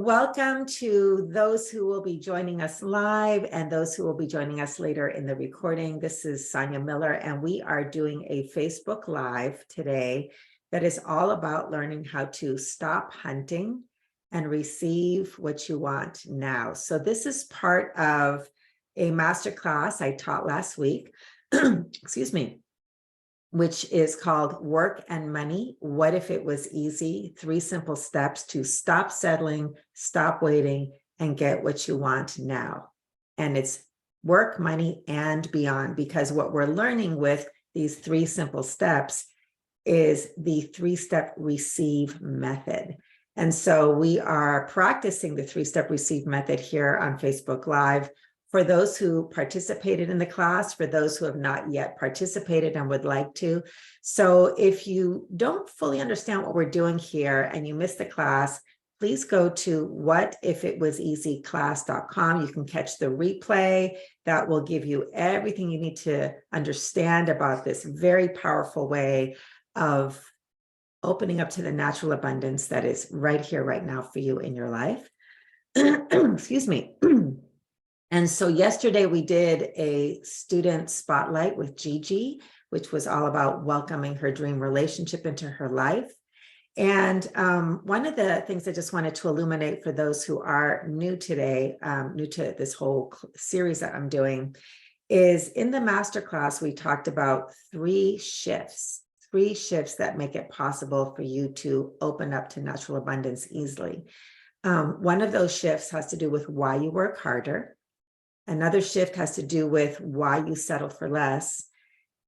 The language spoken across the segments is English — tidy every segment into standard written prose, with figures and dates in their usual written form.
welcome to those who will be joining us live and those who will be joining us later in the recording. This is Sonia Miller, and we are doing a Facebook Live today that is all about learning how to stop hunting and receive what you want now. So this is part of a masterclass I taught last week, excuse me, which is called Work and Money. What if it was easy? 3 simple steps to stop settling, stop waiting, and get what you want now. And it's work, money, and beyond, because what we're learning with these 3 simple steps is the 3-step receive method. And so we are practicing the 3-step receive method here on Facebook Live. For those who participated in the class, for those who have not yet participated and would like to. So if you don't fully understand what we're doing here and you missed the class, please go to whatifitwaseasyclass.com. You can catch the replay. That will give you everything you need to understand about this very powerful way of opening up to the natural abundance that is right here, right now for you in your life. Excuse me. And so yesterday we did a student spotlight with Gigi, which was all about welcoming her dream relationship into her life. And one of the things I just wanted to illuminate for those who are new today, new to this whole series that I'm doing, is in the masterclass, we talked about 3 shifts that make it possible for you to open up to natural abundance easily. One of those shifts has to do with why you work harder. Another shift has to do with why you settle for less.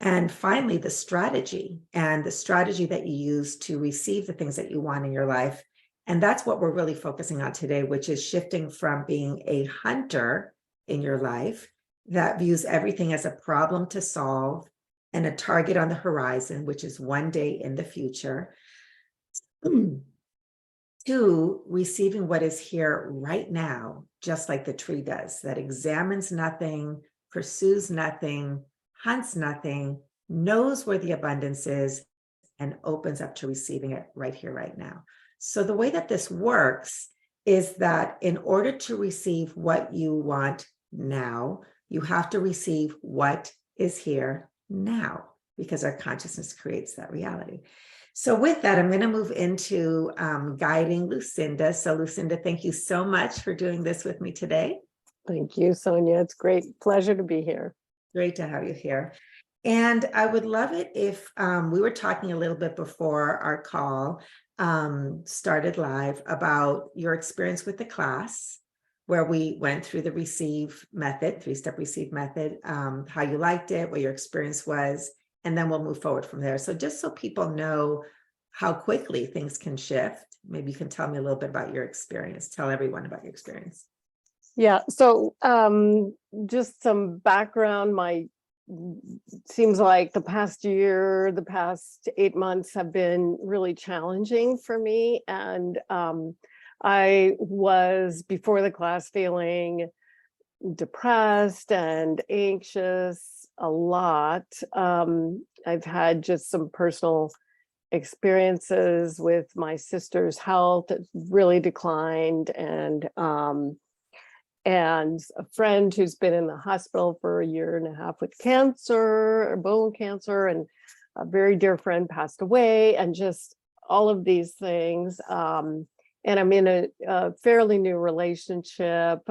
And finally, the strategy that you use to receive the things that you want in your life. And that's what we're really focusing on today, which is shifting from being a hunter in your life that views everything as a problem to solve and a target on the horizon, which is one day in the future, to receiving what is here right now, just like the tree does, that examines nothing, pursues nothing, hunts nothing, knows where the abundance is, and opens up to receiving it right here, right now. So the way that this works is that in order to receive what you want now, you have to receive what is here now, because our consciousness creates that reality. So with that, I'm going to move into guiding Lucinda. So Lucinda, thank you so much for doing this with me today. Thank you, Sonia. It's great pleasure to be here. Great to have you here. And I would love it if we were talking a little bit before our call started live about your experience with the class, where we went through the receive method, 3-step receive method, how you liked it, what your experience was, and then we'll move forward from there. So just so people know how quickly things can shift, maybe you can tell me a little bit about your experience. Tell everyone about your experience. Yeah, so just some background. Seems like the past 8 months have been really challenging for me. And I was, before the class, feeling depressed and anxious a lot. I've had just some personal experiences with my sister's health that really declined, and a friend who's been in the hospital for 1.5 years with cancer, bone cancer, and a very dear friend passed away, and just all of these things. And I'm in a fairly new relationship.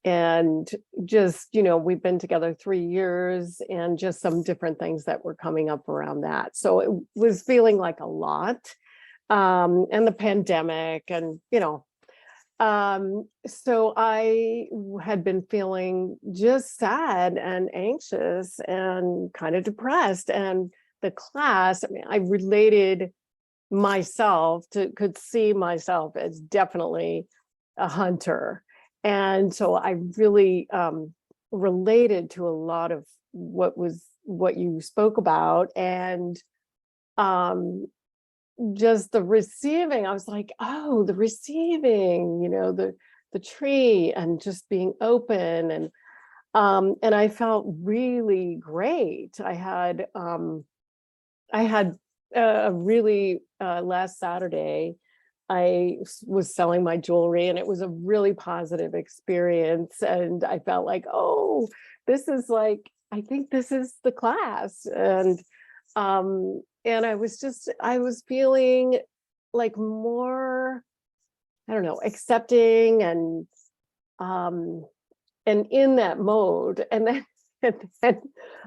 And just, we've been together 3 years, and just some different things that were coming up around that. So it was feeling like a lot, and the pandemic, and, so I had been feeling just sad and anxious and kind of depressed. And the class, I related myself could see myself as definitely a hunter. And so I really related to a lot of what you spoke about, and just the receiving. I was like, oh, the receiving, the tree, and just being open, and I felt really great. I had a really last Saturday, I was selling my jewelry, and it was a really positive experience. And I felt like, oh, this is like, I think this is the class. And I was feeling like more, I don't know, accepting and in that mode. And then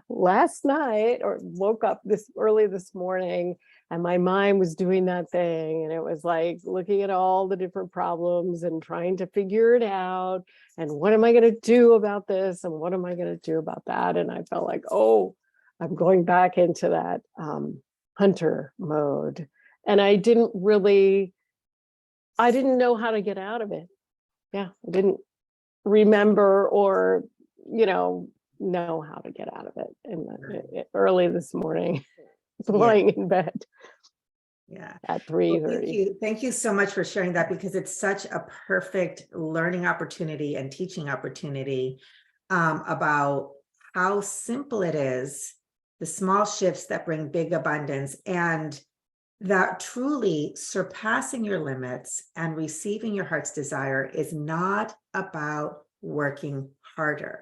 last night, or woke up this early this morning, and my mind was doing that thing, and it was like looking at all the different problems and trying to figure it out, and what am I going to do about this, and what am I going to do about that. And I felt like, oh, I'm going back into that hunter mode, and I didn't know how to get out of it. Yeah, I didn't remember or know how to get out of it. And early this morning, Yeah. lying in bed Yeah. at Well, 3:30. thank you so much for sharing that, because it's such a perfect learning opportunity and teaching opportunity about how simple it is, the small shifts that bring big abundance, and that truly surpassing your limits and receiving your heart's desire is not about working harder.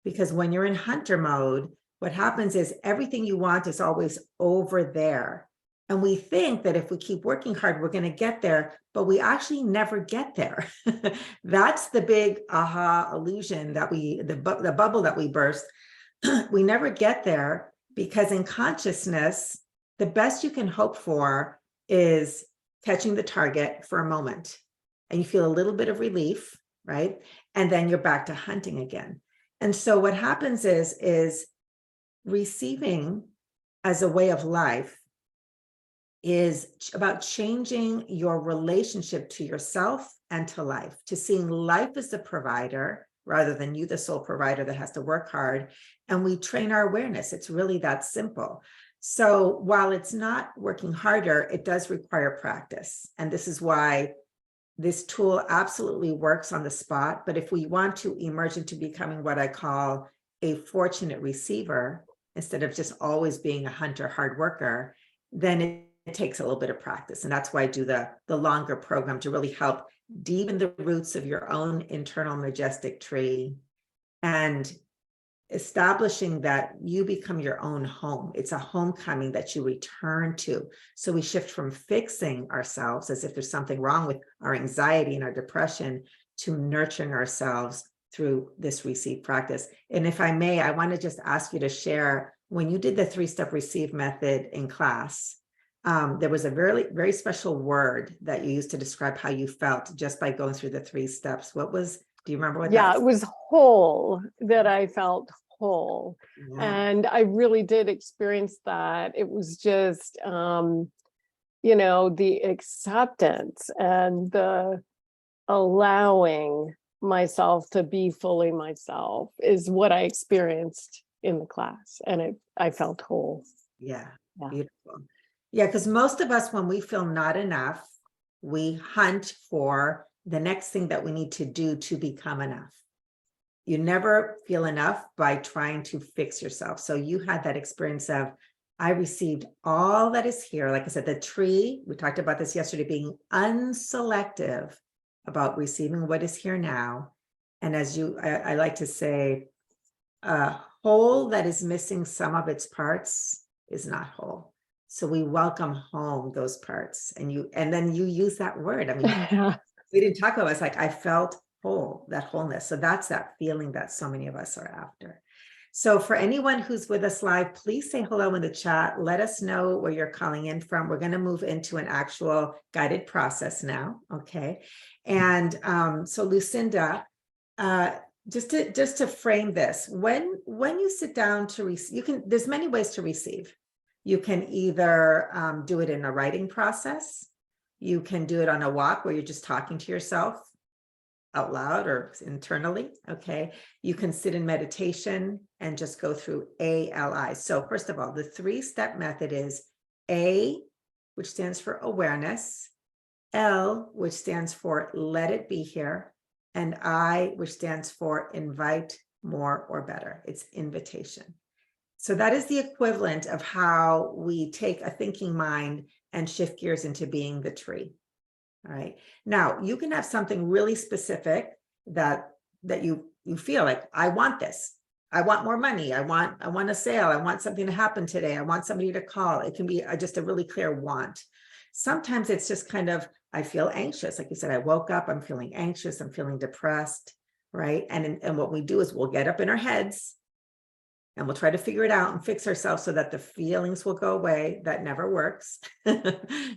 Because when you're in hunter mode, what happens is everything you want is always over there. And we think that if we keep working hard, we're going to get there, but we actually never get there. That's the big aha illusion that the bubble that we burst. We never get there, because in consciousness, the best you can hope for is catching the target for a moment, and you feel a little bit of relief, right? And then you're back to hunting again. And so what happens is receiving as a way of life is about changing your relationship to yourself and to life, to seeing life as the provider rather than you, the sole provider that has to work hard. And we train our awareness. It's really that simple. So while it's not working harder, it does require practice. And this is why this tool absolutely works on the spot. But if we want to emerge into becoming what I call a fortunate receiver, instead of just always being a hunter hard worker, then it takes a little bit of practice. And that's why I do the longer program, to really help deepen the roots of your own internal majestic tree and establishing that you become your own home. It's a homecoming that you return to. So we shift from fixing ourselves as if there's something wrong with our anxiety and our depression, to nurturing ourselves through this receive practice. And if I may, I want to just ask you to share, when you did the 3-step receive method in class, there was a very, very special word that you used to describe how you felt just by going through the 3 steps. Do you remember what that was? Yeah, it was whole, that I felt whole. Yeah. And I really did experience that. It was just, the acceptance and the allowing myself to be fully myself is what I experienced in the class. And I felt whole. Yeah, Yeah. beautiful. Yeah, because most of us, when we feel not enough, we hunt for the next thing that we need to do to become enough. You never feel enough by trying to fix yourself. So you had that experience of, I received all that is here. Like I said, the tree, we talked about this yesterday, being unselective about receiving what is here now. And as I like to say, a whole that is missing some of its parts is not whole. So we welcome home those parts. And then you use that word. I mean, we didn't talk about it. It's like, I felt whole, that wholeness. So that's that feeling that so many of us are after. So for anyone who's with us live, please say hello in the chat. Let us know where you're calling in from. We're going to move into an actual guided process now. Okay. And so Lucinda, just to frame this, when you sit down to receive, there's many ways to receive. You can either do it in a writing process. You can do it on a walk where you're just talking to yourself out loud or internally. Okay. You can sit in meditation and just go through ALI. So first of all, the 3-step method is A, which stands for awareness, L, which stands for let it be here, and I, which stands for invite more or better. It's invitation. So that is the equivalent of how we take a thinking mind and shift gears into being the tree. All right. Now you can have something really specific that you feel like, I want this. I want more money. I want a sale. I want something to happen today. I want somebody to call. It can be just a really clear want. Sometimes it's just kind of, I feel anxious. Like you said, I woke up, I'm feeling anxious, I'm feeling depressed, right? And what we do is we'll get up in our heads and we'll try to figure it out and fix ourselves so that the feelings will go away. That never works,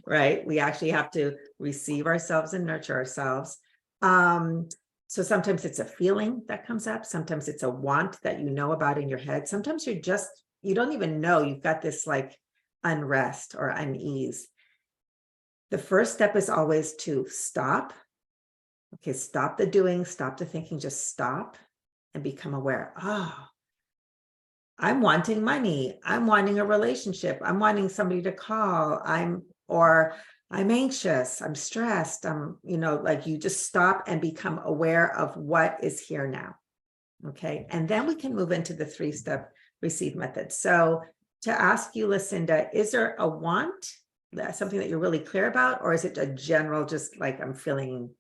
right? We actually have to receive ourselves and nurture ourselves. So sometimes it's a feeling that comes up. Sometimes it's a want that you know about in your head. Sometimes you don't even know you've got this like unrest or unease. The first step is always to stop. Okay, stop the doing, stop the thinking, just stop and become aware. Oh, I'm wanting money. I'm wanting a relationship. I'm wanting somebody to call. I'm anxious. I'm stressed. Like you just stop and become aware of what is here now. Okay. And then we can move into the 3-step receive method. So to ask you, Lucinda, is there a want, something that you're really clear about, or is it a general, just like I'm feeling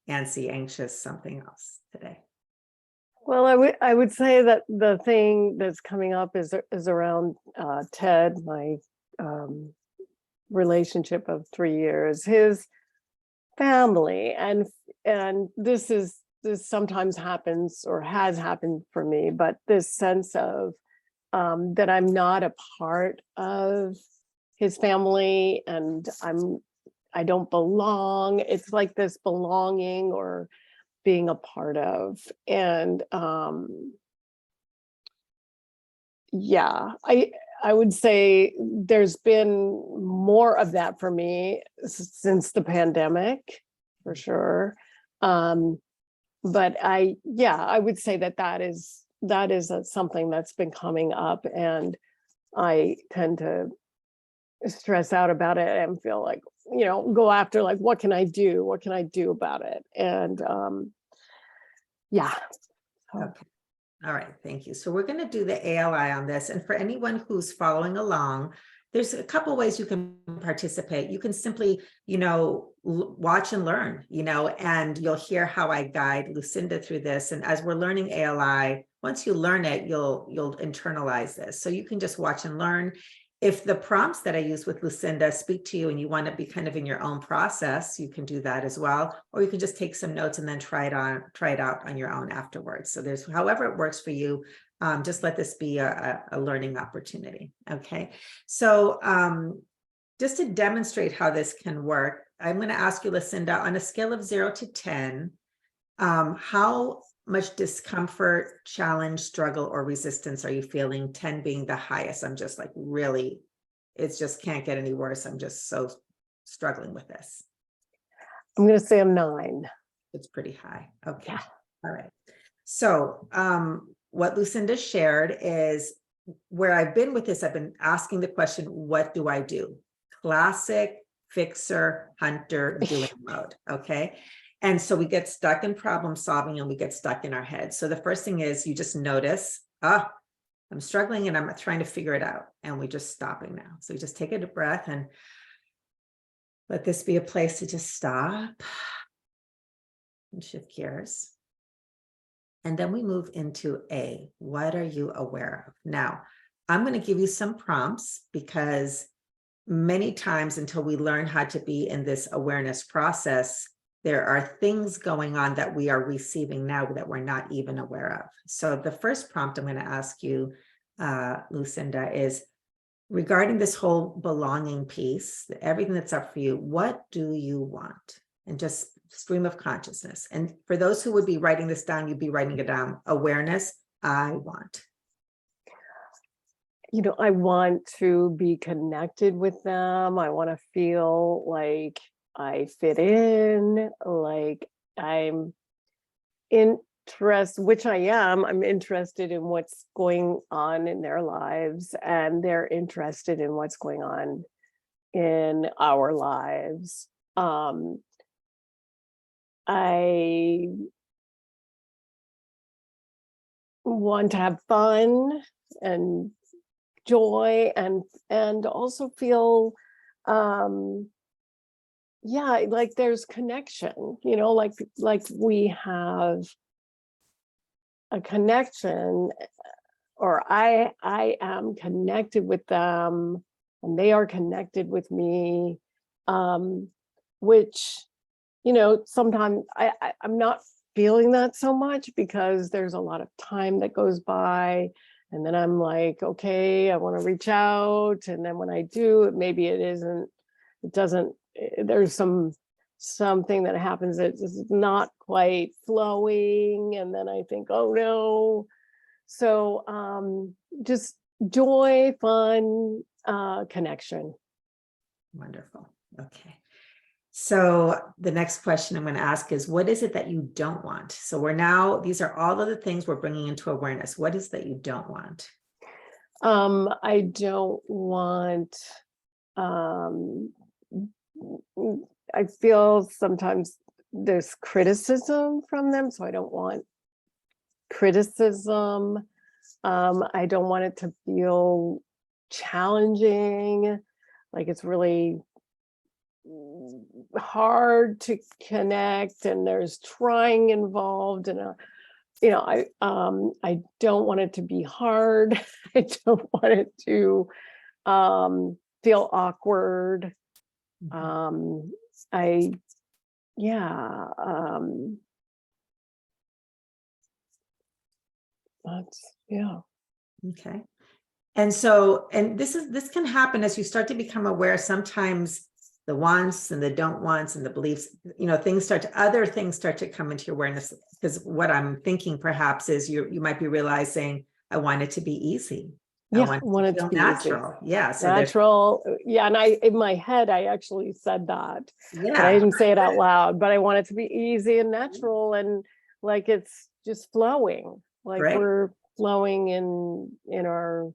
antsy, anxious, something else today? Well, I would say that the thing that's coming up is around Ted, my relationship of 3 years, his family, and this sometimes happens or has happened for me, but this sense of that I'm not a part of his family and I don't belong. It's like this belonging or being a part of. And yeah, I would say there's been more of that for me since the pandemic, for sure. But I would say that is something that's been coming up, and I tend to stress out about it and feel like, go after, like, what can I do? What can I do about it? And yeah. Okay. All right. Thank you. So we're going to do the ALI on this. And for anyone who's following along, there's a couple ways you can participate. You can simply, watch and learn, and you'll hear how I guide Lucinda through this. And as we're learning ALI, once you learn it, you'll internalize this. So you can just watch and learn. If the prompts that I use with Lucinda speak to you and you want to be kind of in your own process, you can do that as well. Or you can just take some notes and then try it out on your own afterwards. So there's however it works for you. Just let this be a learning opportunity. Okay. So just to demonstrate how this can work, I'm going to ask you, Lucinda, on a scale of 0 to 10, how much discomfort, challenge, struggle, or resistance are you feeling? 10 being the highest. I'm just like, really, it just can't get any worse. I'm just so struggling with this. I'm going to say I'm 9. It's pretty high. Okay. Yeah. All right. So what Lucinda shared is where I've been with this. I've been asking the question, what do I do? Classic fixer, hunter, doing mode. Okay. And so we get stuck in problem solving and we get stuck in our head. So the first thing is you just notice, I'm struggling and I'm trying to figure it out. And we're just stopping now. So you just take a deep breath and let this be a place to just stop and shift gears. And then we move into A. What are you aware of? Now, I'm going to give you some prompts because many times until we learn how to be in this awareness process, there are things going on that we are receiving now that we're not even aware of. So the first prompt I'm going to ask you, Lucinda, is regarding this whole belonging piece, everything that's up for you, what do you want? And just stream of consciousness. And for those who would be writing this down, you'd be writing it down. Awareness, I want. I want to be connected with them. I want to feel like I fit in, like I'm interested, which I am. I'm interested in what's going on in their lives, and they're interested in what's going on in our lives. I want to have fun and joy and also feel yeah, like there's connection, like we have a connection, or I am connected with them and they are connected with me, which, sometimes I'm not feeling that so much because there's a lot of time that goes by. And then I'm like, okay, I want to reach out. And then when I do, maybe it doesn't, there's something that happens that is not quite flowing. And then I think, oh no. So just joy, fun, connection. Wonderful. Okay. So the next question I'm going to ask is, what is it that you don't want? So these are all of the things we're bringing into awareness. What is that you don't want? I don't want, I feel sometimes there's criticism from them, so I don't want criticism. I don't want it to feel challenging, like it's really hard to connect and there's trying involved, and I don't want it to be hard. I don't want it to feel awkward. I yeah that's yeah. Okay. And this can happen as you start to become aware. Sometimes the wants and the don't wants and the beliefs, other things start to come into your awareness. Because what I'm thinking perhaps is you might be realizing, I want it to be easy. I want it to feel natural. Yeah. So natural. Yeah. And in my head, I actually said that. yeah. But I didn't say it out loud, but I want it to be easy and natural and like it's just flowing. Like we're flowing in our,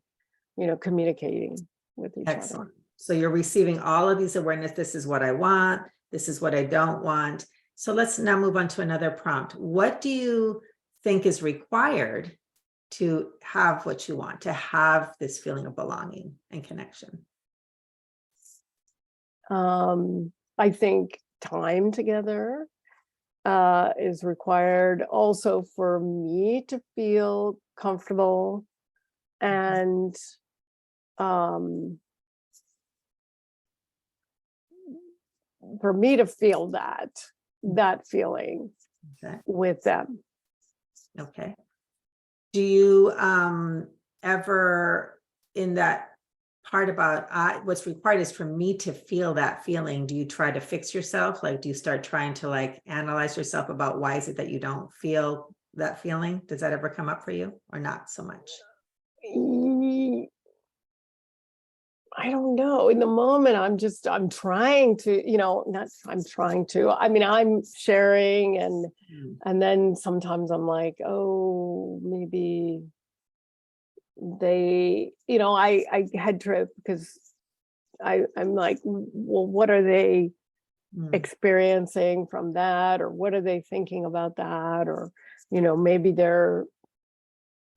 communicating with each Excellent. other. So you're receiving all of these awareness. This is what I want. This is what I don't want. So let's now move on to another prompt. What do you think is required to have what you want, to have this feeling of belonging and connection? I think time together is required also for me to feel comfortable and for me to feel that feeling with them. Okay. Do you ever, in that part about what's required is for me to feel that feeling, do you try to fix yourself? Like, do you start trying to analyze yourself about why is it that you don't feel that feeling? Does that ever come up for you or not so much? I don't know. In the moment, I'm trying to, I mean, I'm sharing and then sometimes I'm like, oh, maybe they, I had to, because I'm like, well, what are they experiencing from that? Or what are they thinking about that? Or, maybe they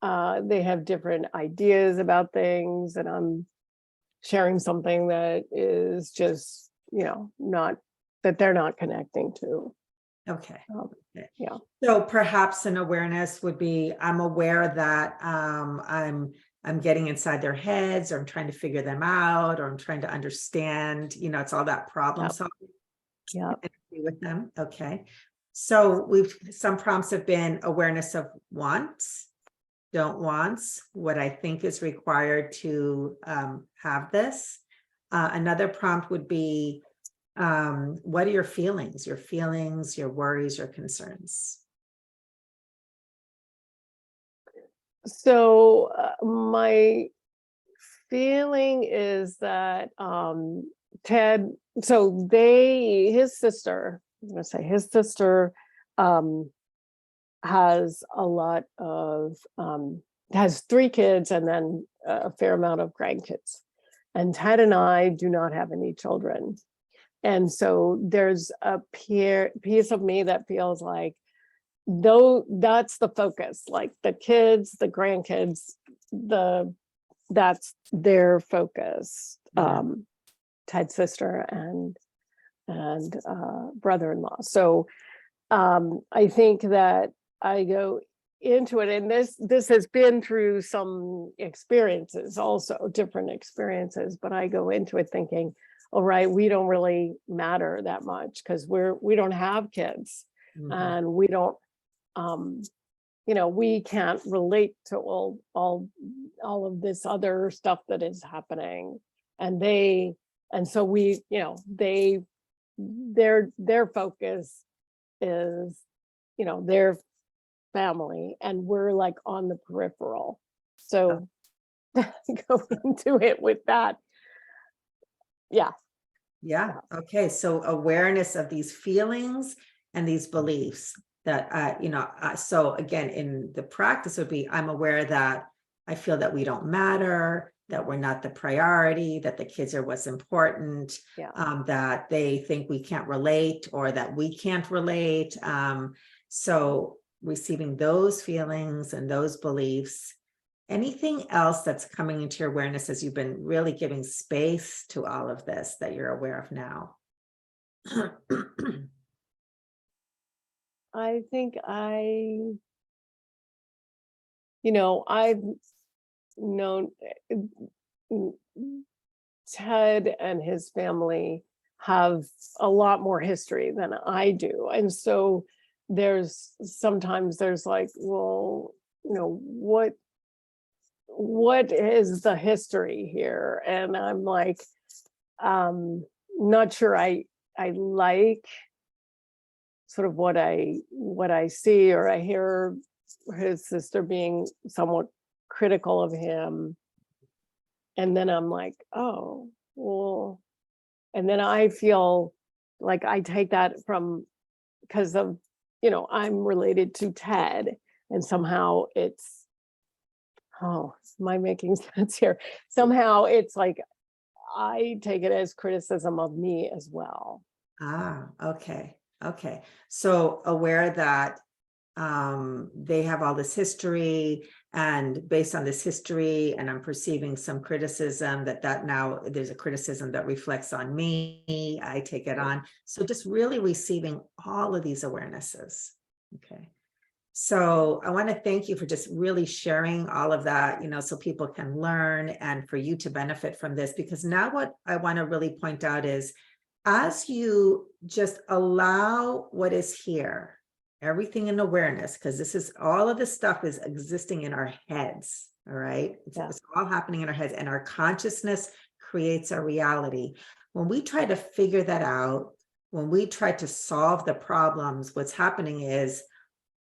have different ideas about things and I'm sharing something that is just, not that they're not connecting to. Okay. Yeah. So perhaps an awareness would be, I'm aware that I'm getting inside their heads, or I'm trying to figure them out, or I'm trying to understand, it's all that problem solving with them. Okay. So some prompts have been awareness of wants, don't wants, what I think is required to have this. Another prompt would be, what are your feelings, your worries, your concerns? So my feeling is that Ted, so his sister, I'm going to say his sister has a lot of, has 3 kids and then a fair amount of grandkids. And Ted and I do not have any children. And so there's a piece of me that feels like, though that's the focus, like the kids, the grandkids, that's their focus, Ted's sister. And and brother-in-law. So I think that I go into it, and this has been through some experiences, also different experiences, but I go into it thinking, all right, we don't really matter that much because we don't have kids, and we don't we can't relate to all of this other stuff that is happening, and so we, their focus is their family, and we're like on the peripheral. So go into it with that. Yeah. Okay, so awareness of these feelings and these beliefs that so again, in the practice would be, I'm aware that I feel that we don't matter, that we're not the priority, that the kids are what's important, that they think we can't relate, or that we can't relate. So receiving those feelings and those beliefs. Anything else that's coming into your awareness as you've been really giving space to all of this that you're aware of now? I think I've known Ted and his family have a lot more history than I do. And so sometimes there's like, well, what is the history here? And I'm like, not sure I like sort of what I see, or I hear his sister being somewhat critical of him. And then I'm like, oh, well, and then I feel like I take that from, because of, I'm related to Ted, and somehow it's, oh, am I making sense here? Somehow it's like, I take it as criticism of me as well. Okay. So aware that they have all this history, and based on this history, and I'm perceiving some criticism that now there's a criticism that reflects on me, I take it on. So just really receiving all of these awarenesses. Okay. So I want to thank you for just really sharing all of that, so people can learn and for you to benefit from this, because now what I want to really point out is, as you just allow what is here, everything in awareness, because this is all of this stuff is existing in our heads. All right. It's all happening in our heads, and our consciousness creates our reality. When we try to figure that out, when we try to solve the problems, what's happening is,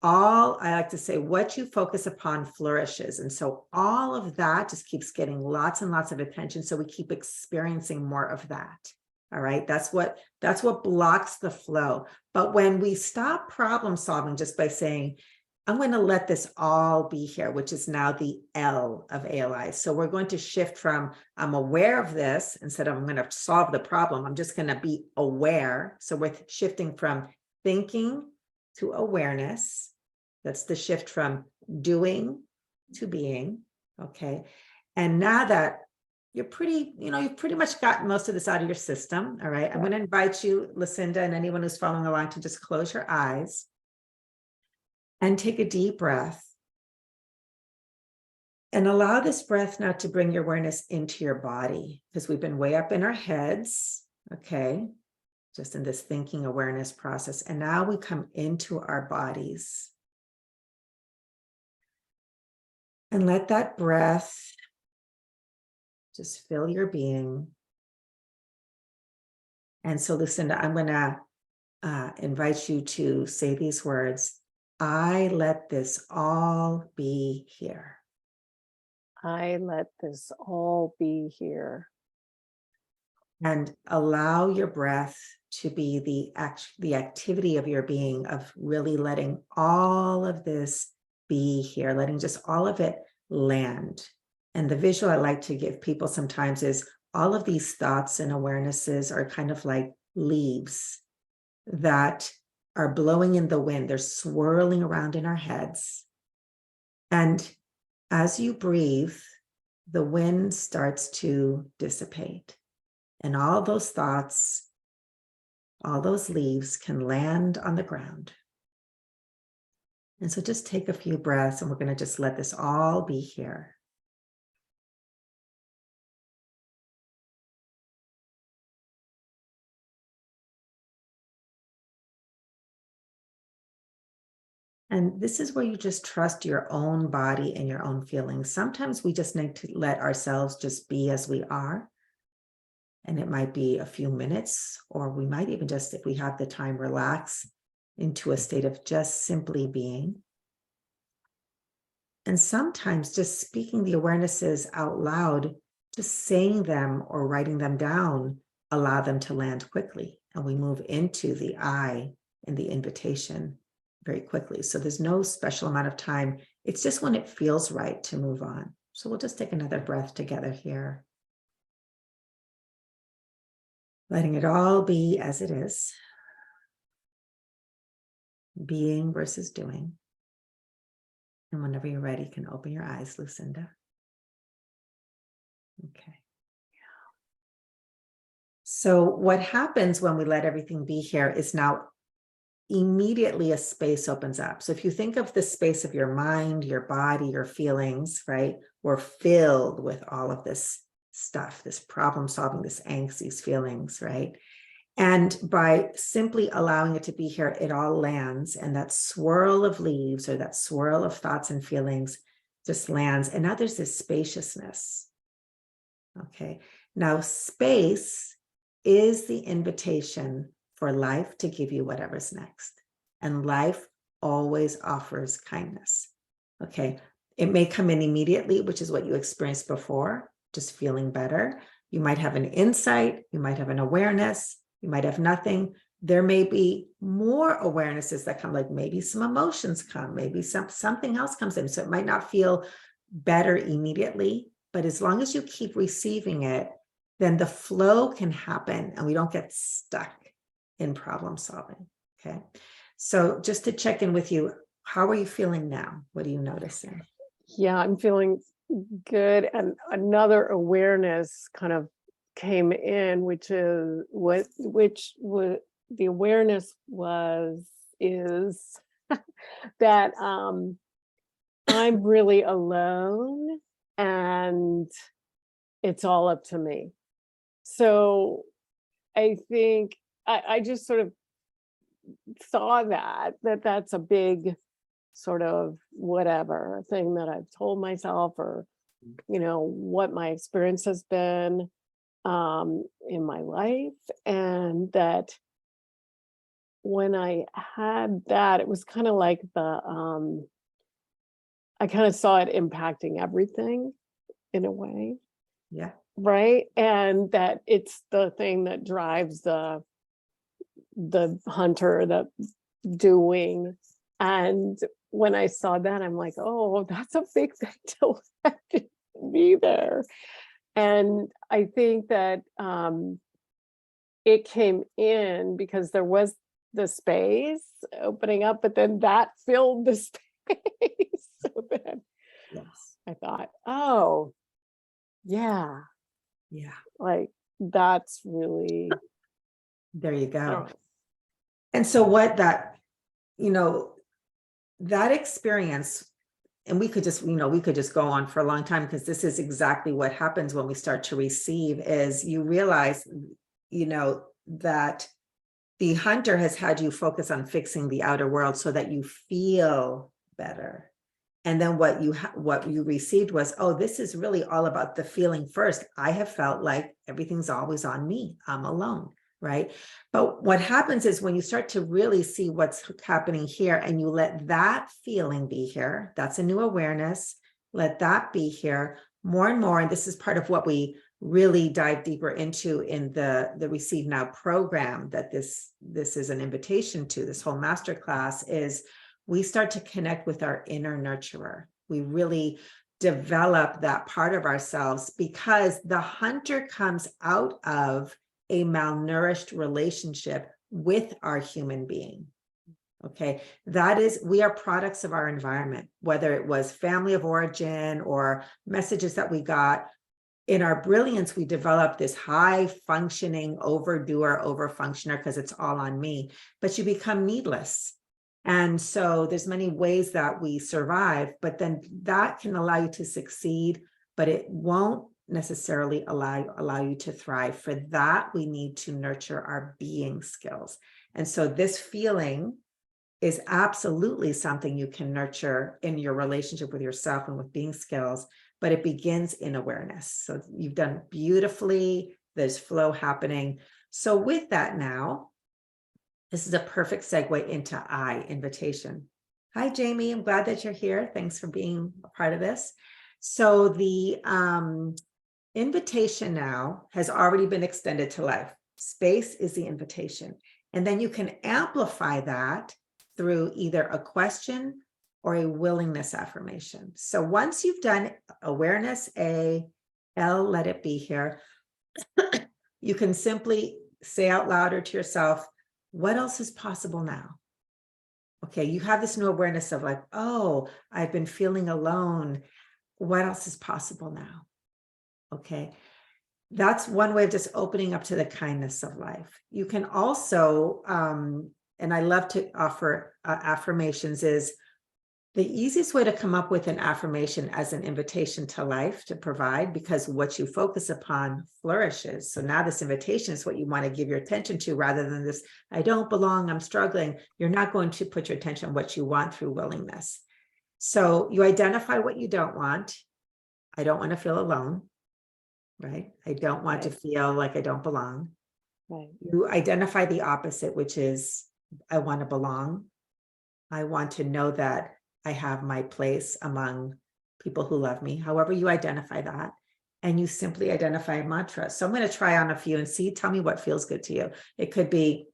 I like to say, what you focus upon flourishes. And so all of that just keeps getting lots and lots of attention. So we keep experiencing more of that. All right. That's what blocks the flow. But when we stop problem solving just by saying, I'm going to let this all be here, which is now the L of ALI. So we're going to shift from, I'm aware of this, instead of I'm going to solve the problem, I'm just going to be aware. So we're shifting from thinking to awareness. That's the shift from doing to being. Okay. And now that you've pretty much gotten most of this out of your system. All right. I'm going to invite you, Lucinda, and anyone who's following along, to just close your eyes and take a deep breath. And allow this breath now to bring your awareness into your body, because we've been way up in our heads. Okay. Just in this thinking awareness process. And now we come into our bodies. And let that breath just fill your being. And so, Lucinda, I'm going to invite you to say these words. I let this all be here. I let this all be here. And allow your breath to be the activity of your being, of really letting all of this be here, letting just all of it land. And the visual I like to give people sometimes is, all of these thoughts and awarenesses are kind of like leaves that are blowing in the wind. They're swirling around in our heads. And as you breathe, the wind starts to dissipate. And all those thoughts, all those leaves can land on the ground. And so just take a few breaths, and we're going to just let this all be here. And this is where you just trust your own body and your own feelings. Sometimes we just need to let ourselves just be as we are. And it might be a few minutes, or we might even just, if we have the time, relax into a state of just simply being. And sometimes just speaking the awarenesses out loud, just saying them or writing them down, allow them to land quickly. And we move into the I and the invitation very quickly. So there's no special amount of time. It's just when it feels right to move on. So we'll just take another breath together here. Letting it all be as it is. Being versus doing. And whenever you're ready, you can open your eyes, Lucinda. Okay. So what happens when we let everything be here is now immediately a space opens up. So if you think of the space of your mind, your body, your feelings, right? We're filled with all of this stuff, this problem solving, this angst, these feelings, right? And by simply allowing it to be here, it all lands, and that swirl of leaves or that swirl of thoughts and feelings just lands. And now there's this spaciousness. Okay. Now space is the invitation for life to give you whatever's next. And life always offers kindness. Okay. It may come in immediately, which is what you experienced before, just feeling better. You might have an insight. You might have an awareness. You might have nothing. There may be more awarenesses that come, like maybe some emotions come, maybe something else comes in. So it might not feel better immediately, but as long as you keep receiving it, then the flow can happen and we don't get stuck in problem solving. Okay. So just to check in with you, how are you feeling now? What are you noticing? Yeah, I'm feeling good. And another awareness kind of came in, which was the awareness is that I'm really alone and it's all up to me. So I think I just sort of saw that's a big sort of whatever thing that I've told myself, or what my experience has been in my life, and that when I had that, it was kind of like I kind of saw it impacting everything in a way. Yeah. Right. And that it's the thing that drives the hunter, the doing. And when I saw that, I'm like, oh, that's a big thing to let it be there. And I think that it came in because there was the space opening up, but then that filled the space. So then Yes. I thought, oh, yeah, like that's really, There you I go. don't know. And so what that experience, and we could just go on for a long time, because this is exactly what happens when we start to receive, is you realize, that the hunter has had you focus on fixing the outer world so that you feel better. And then what you received was, oh, this is really all about the feeling first. I have felt like everything's always on me. I'm alone, right? But what happens is when you start to really see what's happening here and you let that feeling be here, that's a new awareness. Let that be here more and more. And this is part of what we really dive deeper into in the Receive Now program, that this is an invitation to. This whole masterclass is we start to connect with our inner nurturer. We really develop that part of ourselves, because the hunter comes out of a malnourished relationship with our human being. Okay, we are products of our environment, whether it was family of origin or messages that we got. in our brilliance, we develop this high functioning overdoer, overfunctioner, because it's all on me, but you become needless. And so there's many ways that we survive, but then that can allow you to succeed, but it won't necessarily allow you to thrive. For that, we need to nurture our being skills. And so this feeling is absolutely something you can nurture in your relationship with yourself and with being skills, but it begins in awareness. So you've done beautifully, there's flow happening. So with that now, this is a perfect segue into I, invitation. Hi, Jamie, I'm glad that you're here. Thanks for being a part of this. So the invitation now has already been extended to life. Space is the invitation. And then you can amplify that through either a question or a willingness affirmation. So once you've done awareness A, L, let it be here, you can simply say out loud or to yourself, what else is possible now? Okay, you have this new awareness of like, oh, I've been feeling alone. What else is possible now? Okay, that's one way of just opening up to the kindness of life. You can also, and I love to offer affirmations, is the easiest way to come up with an affirmation as an invitation to life to provide, because what you focus upon flourishes. So now this invitation is what you want to give your attention to rather than this, I don't belong, I'm struggling. You're not going to put your attention on what you want through willingness. So you identify what you don't want. I don't want to feel alone, right? I don't want to feel like I don't belong. Right. You identify the opposite, which is I want to belong. I want to know that I have my place among people who love me, however you identify that. And you simply identify a mantra. So I'm going to try on a few and see, tell me what feels good to you. It could be,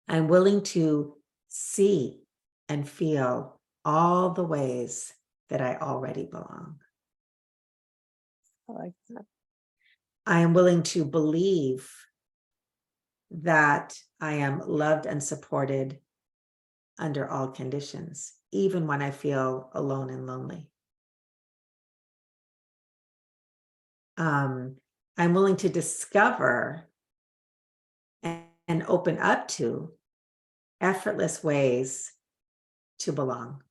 I'm willing to see and feel all the ways that I already belong. I like that. I am willing to believe that I am loved and supported under all conditions, even when I feel alone and lonely. I'm willing to discover and open up to effortless ways to belong.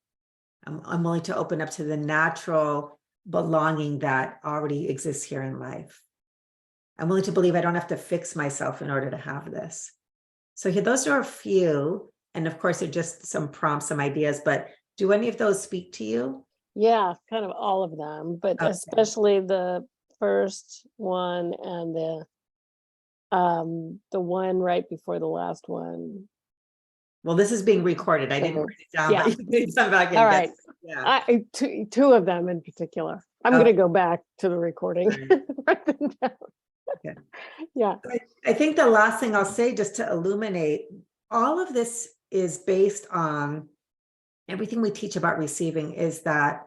I'm willing to open up to the natural belonging that already exists here in life. I'm willing to believe I don't have to fix myself in order to have this. So here, those are a few. And of course, they're just some prompts, some ideas, but do any of those speak to you? Yeah, kind of all of them, but Okay. especially the first one and the one right before the last one. Well, this is being recorded. I didn't write it down, Yeah. but you can come back and All get right. it. Yeah. Two of them in particular. I'm going to go back to the recording. Right. Write them down. Okay. Yeah. I think the last thing I'll say, just to illuminate, all of this is based on everything we teach about receiving, is that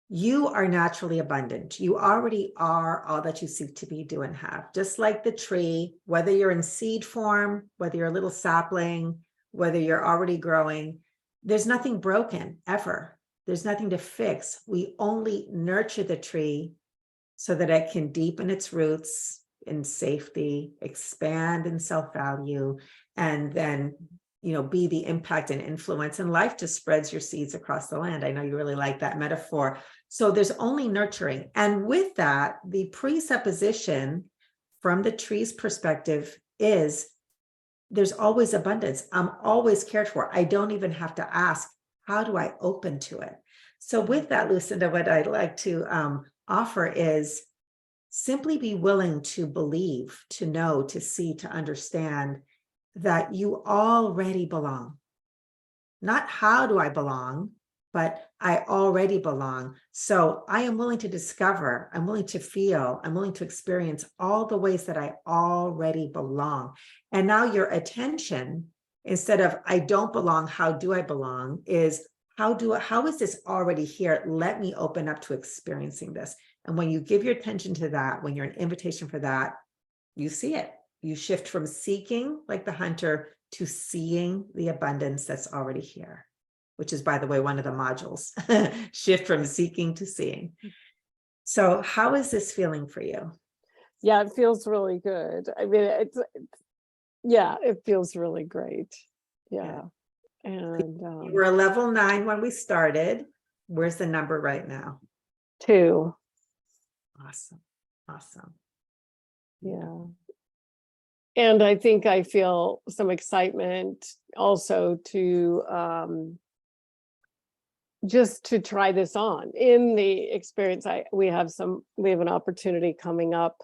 you are naturally abundant. You already are all that you seek to be, do, and have. Just like the tree, whether you're in seed form, whether you're a little sapling, whether you're already growing, there's nothing broken ever. There's nothing to fix. We only nurture the tree so that it can deepen its roots in safety, expand in self-value, and then, be the impact and influence, and life just spreads your seeds across the land. I know you really like that metaphor. So there's only nurturing. And with that, the presupposition from the tree's perspective is there's always abundance. I'm always cared for. I don't even have to ask, how do I open to it? So with that, Lucinda, what I'd like to offer is simply be willing to believe, to know, to see, to understand that you already belong. Not how do I belong, but I already belong. So I am willing to discover, I'm willing to feel, I'm willing to experience all the ways that I already belong. And now your attention, instead of I don't belong, how do I belong, is how is this already here? Let me open up to experiencing this. And when you give your attention to that, when you're an invitation for that, you see it. You shift from seeking like the hunter to seeing the abundance that's already here, which is, by the way, one of the modules, shift from seeking to seeing. So how is this feeling for you? Yeah, it feels really good. I mean, yeah, it feels really great. Yeah. And You were a level 9 when we started. Where's the number right now? 2. Awesome. Awesome. Yeah. And I think I feel some excitement also to just to try this on in the experience. We have an opportunity coming up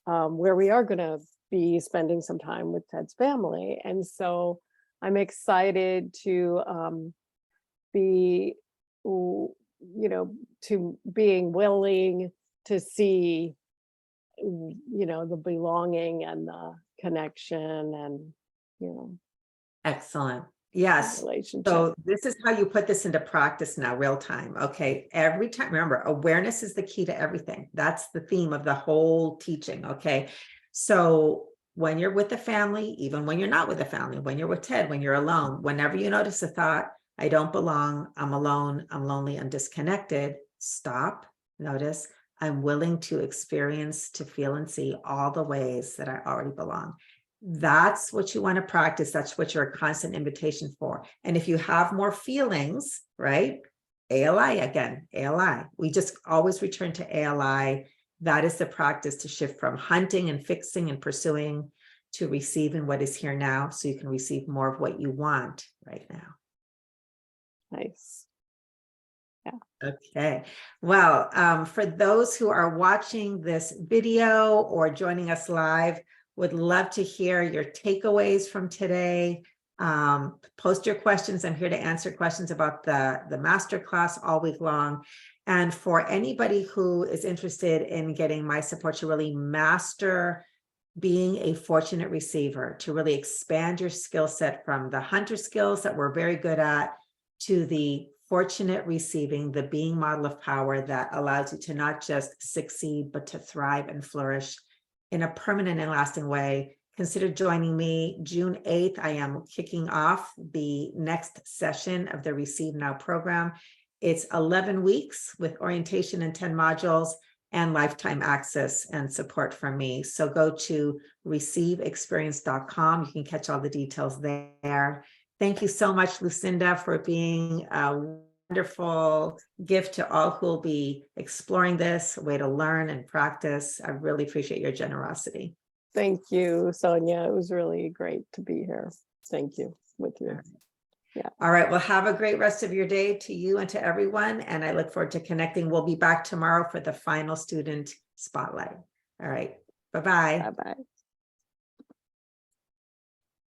where we are going to be spending some time with Ted's family. And so I'm excited to be, to being willing to see, the belonging and the connection and, Excellent. Yes. relationship. So this is how you put this into practice now, real time. Okay. Every time, remember, awareness is the key to everything. That's the theme of the whole teaching. Okay. So when you're with the family, even when you're not with the family, when you're with Ted, when you're alone, whenever you notice a thought, I don't belong, I'm alone, I'm lonely, I'm disconnected, stop, notice, I'm willing to experience, to feel and see all the ways that I already belong. That's what you want to practice. That's what you're a constant invitation for. And if you have more feelings, right? ALI again, ALI. We just always return to ALI. That is the practice to shift from hunting and fixing and pursuing to receiving what is here now, so you can receive more of what you want right now. Nice. Okay. Well, for those who are watching this video or joining us live, would love to hear your takeaways from today. Post your questions. I'm here to answer questions about the masterclass all week long. And for anybody who is interested in getting my support to really master being a fortunate receiver, to really expand your skill set from the hunter skills that we're very good at to the fortunate receiving, the being model of power that allows you to not just succeed, but to thrive and flourish in a permanent and lasting way, consider joining me June 8th. I am kicking off the next session of the Receive Now program. It's 11 weeks with orientation and 10 modules and lifetime access and support from me. So go to receiveexperience.com. You can catch all the details there. Thank you so much, Lucinda, for being a wonderful gift to all who will be exploring this, a way to learn and practice. I really appreciate your generosity. Thank you, Sonia. It was really great to be here. Thank you with you. Yeah. All right. Well, have a great rest of your day to you and to everyone. And I look forward to connecting. We'll be back tomorrow for the final student spotlight. All right. Bye-bye. Bye-bye.